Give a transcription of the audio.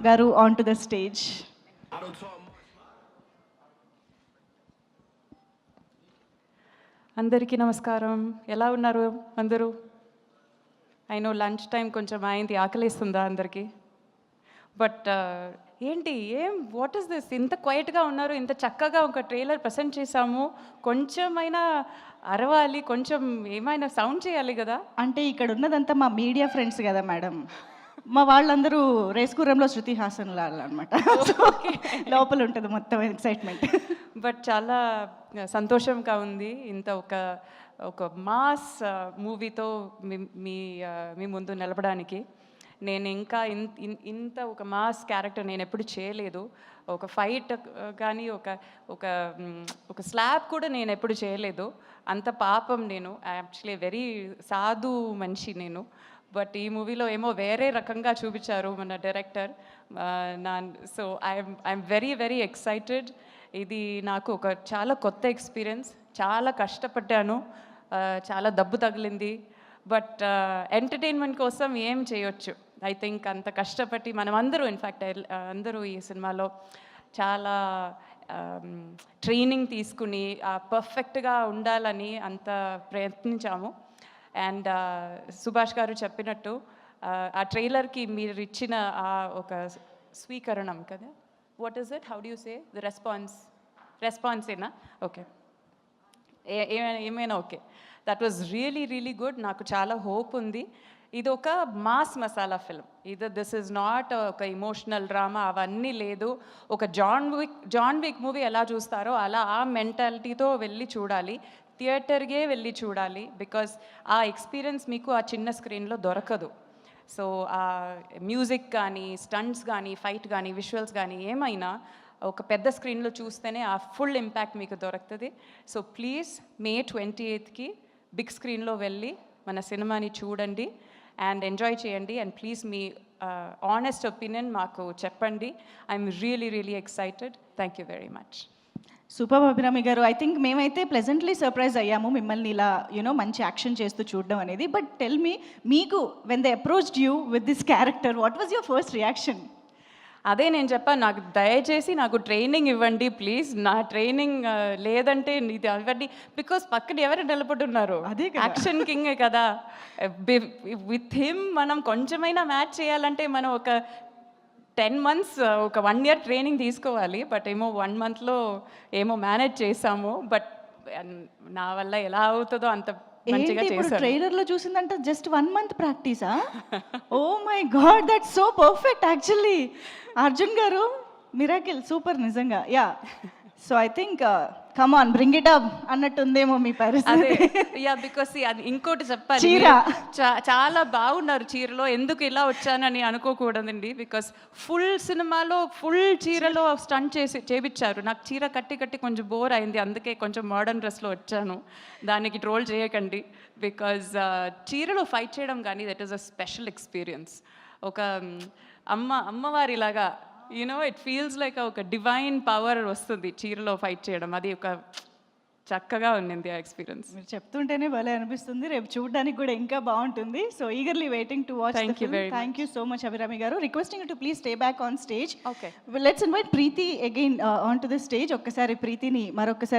గారు on to the stage. అందరికీ నమస్కారం. ఎలా ఉన్నారు అందరూ? అయినో లంచ్ టైం కొంచెం అయింది, ఆకలిస్తుందా అందరికీ? బట్ ఏంటి వాట్ ఈస్ దిస్? ఇంత క్వైట్గా ఉన్నారు, ఇంత చక్కగా ఒక ట్రైలర్ ప్రజెంట్ చేశాము, కొంచెమైనా అరవాలి, కొంచెం ఏమైనా సౌండ్ చేయాలి కదా. అంటే ఇక్కడ ఉన్నదంతా మా మీడియా ఫ్రెండ్స్ కదా మేడం, మా వాళ్ళందరూ రేస్కూరంలో శృతి హాసన్ లాగా అనమాట. లోపల ఉంటుంది మొత్తం ఎక్సైట్మెంట్. బట్ చాలా సంతోషంగా ఉంది ఇంత ఒక మాస్ మూవీతో మీ ముందు నిలబడానికి. నేను ఇంకా ఇంత ఒక మాస్ క్యారెక్టర్ నేను ఎప్పుడు చేయలేదు. ఒక ఫైట్ కానీ ఒక స్లాబ్ కూడా నేను ఎప్పుడు చేయలేదు. అంత పాపం నేను, యాక్చువల్లీ వెరీ సాధు మనిషి నేను. బట్ ఈ మూవీలో ఏమో వేరే రకంగా చూపించారు మన director. So I'm very very excited. ఇది నాకు ఒక చాలా కొత్త ఎక్స్పీరియన్స్. చాలా కష్టపడ్డాను, చాలా దెబ్బ తగిలింది. బట్ ఎంటర్టైన్మెంట్ కోసం ఏం చేయొచ్చు. ఐ థింక్ అంత కష్టపడి మనం అందరూ, ఇన్ఫ్యాక్ట్ అందరూ ఈ సినిమాలో చాలా ట్రైనింగ్ తీసుకుని పర్ఫెక్ట్గా ఉండాలని అంత ప్రయత్నించాము. అండ్ సుభాష్ గారు చెప్పినట్టు ఆ ట్రైలర్కి మీరు ఇచ్చిన ఒక స్వీకరణం కదా, what is it, how do you say the రెస్పాన్సేనా? ఓకే, ఏమైనా okay, that was really really good. నాకు చాలా హోప్ ఉంది. ఇది ఒక mass masala film. This is not ఒక ఇమోషనల్ డ్రామా, అవన్నీ లేదు. ఒక జాన్ విక్ మూవీ ఎలా చూస్తారో అలా ఆ మెంటాలిటీతో వెళ్ళి చూడాలి, థియేటర్కే వెళ్ళి చూడాలి. బికాజ్ ఆ ఎక్స్పీరియన్స్ మీకు ఆ చిన్న స్క్రీన్లో దొరకదు. సో ఆ మ్యూజిక్ కానీ, స్టంట్స్ కానీ, ఫైట్ కానీ, విజువల్స్ కానీ ఏమైనా ఒక పెద్ద స్క్రీన్లో చూస్తేనే ఆ ఫుల్ ఇంపాక్ట్ మీకు దొరుకుతుంది. సో ప్లీజ్ May 28కి బిగ్ స్క్రీన్లో వెళ్ళి మన సినిమాని చూడండి అండ్ ఎంజాయ్ చేయండి. And please me honest opinion మాకు చెప్పండి. I'm really really excited. Thank you very much. Super Abhirami గారు. ఐ థింక్ మేమైతే ప్లెజెంట్లీ సర్ప్రైజ్ అయ్యాము మిమ్మల్ని ఇలా మంచి యాక్షన్ చేస్తూ చూడడం అనేది. బట్ టెల్ మీ, మీకు when they approached you with this character, what was your first reaction? అదే నేను చెప్పాను, నాకు దయచేసి నాకు ట్రైనింగ్ ఇవ్వండి ప్లీజ్. నా ట్రైనింగ్ లేదంటే ఇది అవ్వండి. బికాస్ పక్కన ఎవరు నిలబడున్నారు, అదే యాక్షన్ కింగే కదా. విత్ హిమ్ మనం కొంచెమైనా మ్యాచ్ చేయాలంటే మనం ఒక 10 months, ఒక 1 year ట్రైనింగ్ తీసుకోవాలి. బట్ ఏమో 1 monthలో ఏమో మేనేజ్ చేసాము. బట్ నా వల్ల ఎలా అవుతుందో అంత మంచిగా చేశాను. ట్రైలర్లో చూసిందంటే జస్ట్ 1 month ప్రాక్టీసా? Oh my god, that's so perfect actually. Arjun garu miracle, super నిజంగా. Yeah, so I think come on bring it up అన్నట్టుందేమో మీ పరిస్థితి. యా, బికాస్ అది ఇంకోటి చెప్పాలి, చాలా బాగున్నారు చీరలో, ఎందుకు ఇలా వచ్చానని అనుకోకూడదండి. బికాస్ ఫుల్ సినిమాలో ఫుల్ చీరలో స్టంట్ చేపించారు. నాకు చీర కట్టి కొంచెం బోర్ అయింది, అందుకే కొంచెం మోడర్న్ డ్రెస్లో వచ్చాను. దానికి ట్రోల్ చేయకండి. బికాజ్ చీరలో ఫైట్ చేయడం కానీ that is a special experience. ఒక అమ్మవారిలాగా ఇట్ ఫీల్స్ లైక్ ఒక డివైన్ పవర్ వస్తుంది చీరలో ఫైట్ చేయడం. అది ఒక చక్కగా ఉన్నింది ఆ ఎక్స్పీరియన్స్. మీరు చెప్తుంటేనే భలే అనిపిస్తుంది, రేపు చూడడానికి కూడా ఇంకా బాగుంటుంది. So eagerly waiting to watch. Thank you so much Abhirami garu. Requesting to please stay back on stage. Okay, let's invite Preethi again on to the stage. ఒక్కసారి ప్రీతిని మరొకసారి